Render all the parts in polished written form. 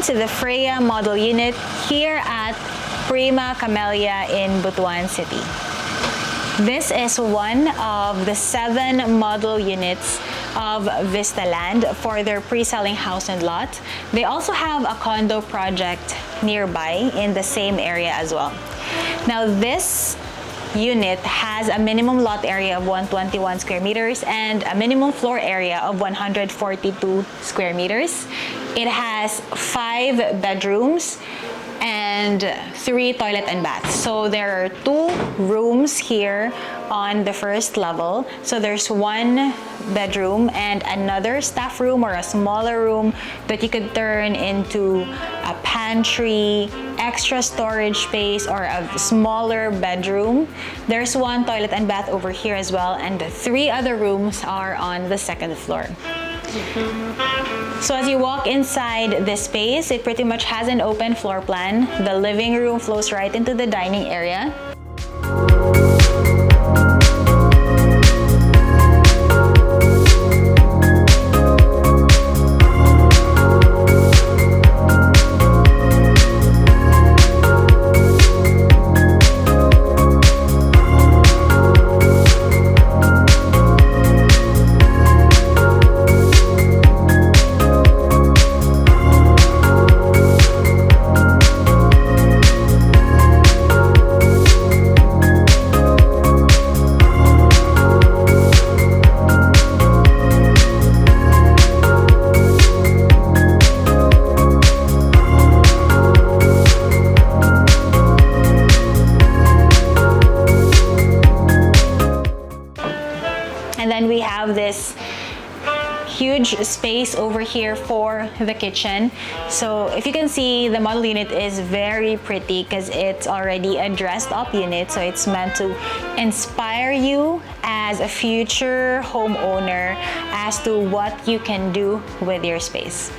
Welcome to the Freya model unit here at Prima Camella in Butuan City. This is one of the 7 model units of Vista Land for their pre-selling house and lot. They also have a condo project nearby in the same area as well. Now this unit has a minimum lot area of 121 square meters and a minimum floor area of 142 square meters. It has 5 bedrooms and 3 toilet and baths. So there are 2 rooms here on the first level. So there's 1 bedroom and another staff room or a smaller room that you could turn into a pantry, extra storage space, or a smaller bedroom. There's 1 toilet and bath over here as well, and 3 other rooms are on the second floor. So as you walk inside this space, it pretty much has an open floor plan. The living room flows right into the dining area. And then we have this huge space over here for the kitchen. So if you can see, the model unit is very pretty because it's already a dressed up unit. So it's meant to inspire you as a future homeowner as to what you can do with your space.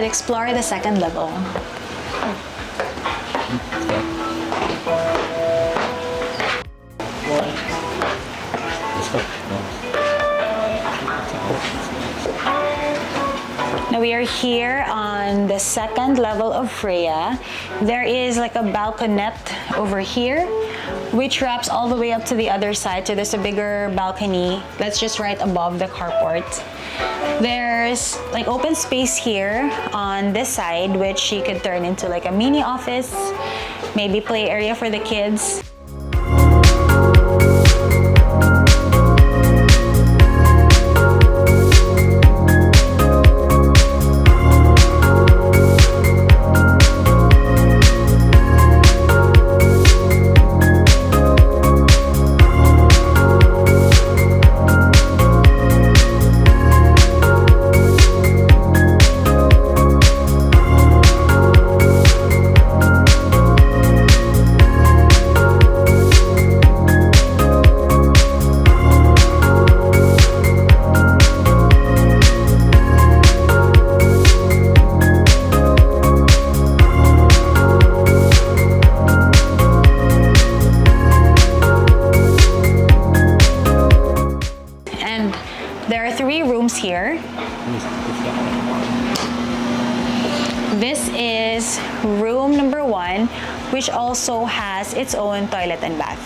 Explore the second level. Now we are here on the second level of Freya. There is like a balconette over here which wraps all the way up to the other side. So there's a bigger balcony that's just right above the carport. There's like open space here on this side, which you could turn into like a mini office, maybe play area for the kids. here. This is room number 1, which also has its own toilet and bath.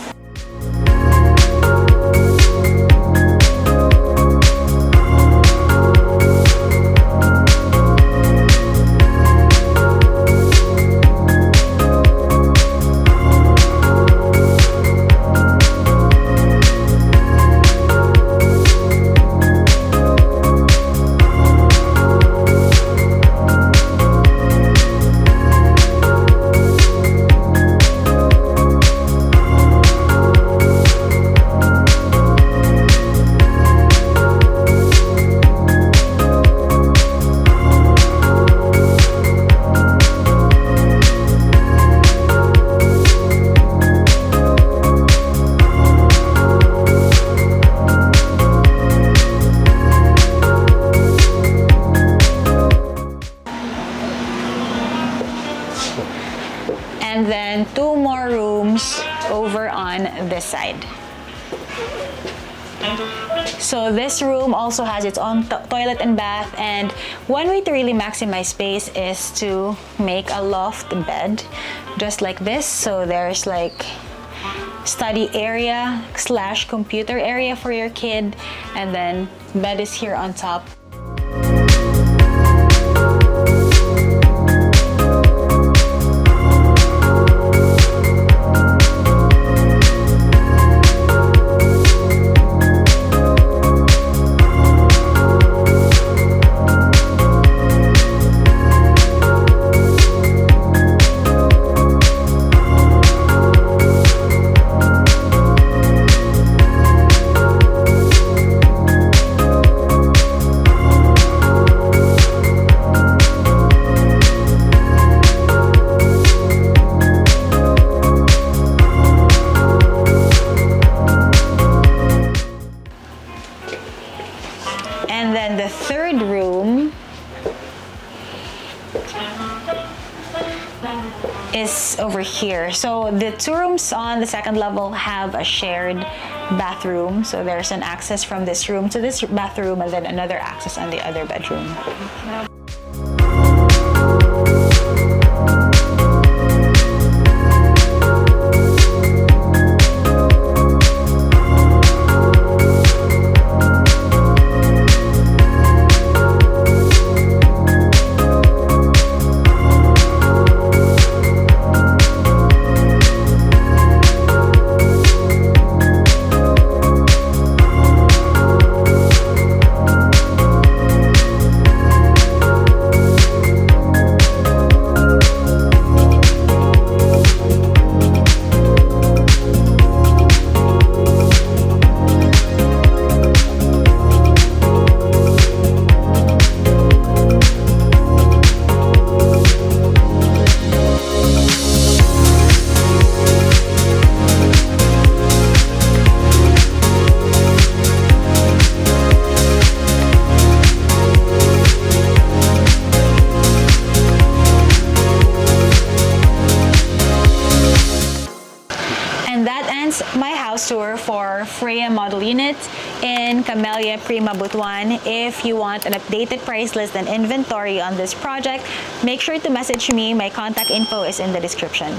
And then 2 more rooms over on this side. So this room also has its own toilet and bath, and one way to really maximize space is to make a loft bed just like this. So there's like study area / computer area for your kid, and then bed is here on top. And then the third room is over here. So the 2 rooms on the second level have a shared bathroom. So there's an access from this room to this bathroom, and then another access on the other bedroom. My house tour for Freya model unit in Camella Prima Butuan. If you want an updated price list and inventory on this project, make sure to message me. My contact info is in the description.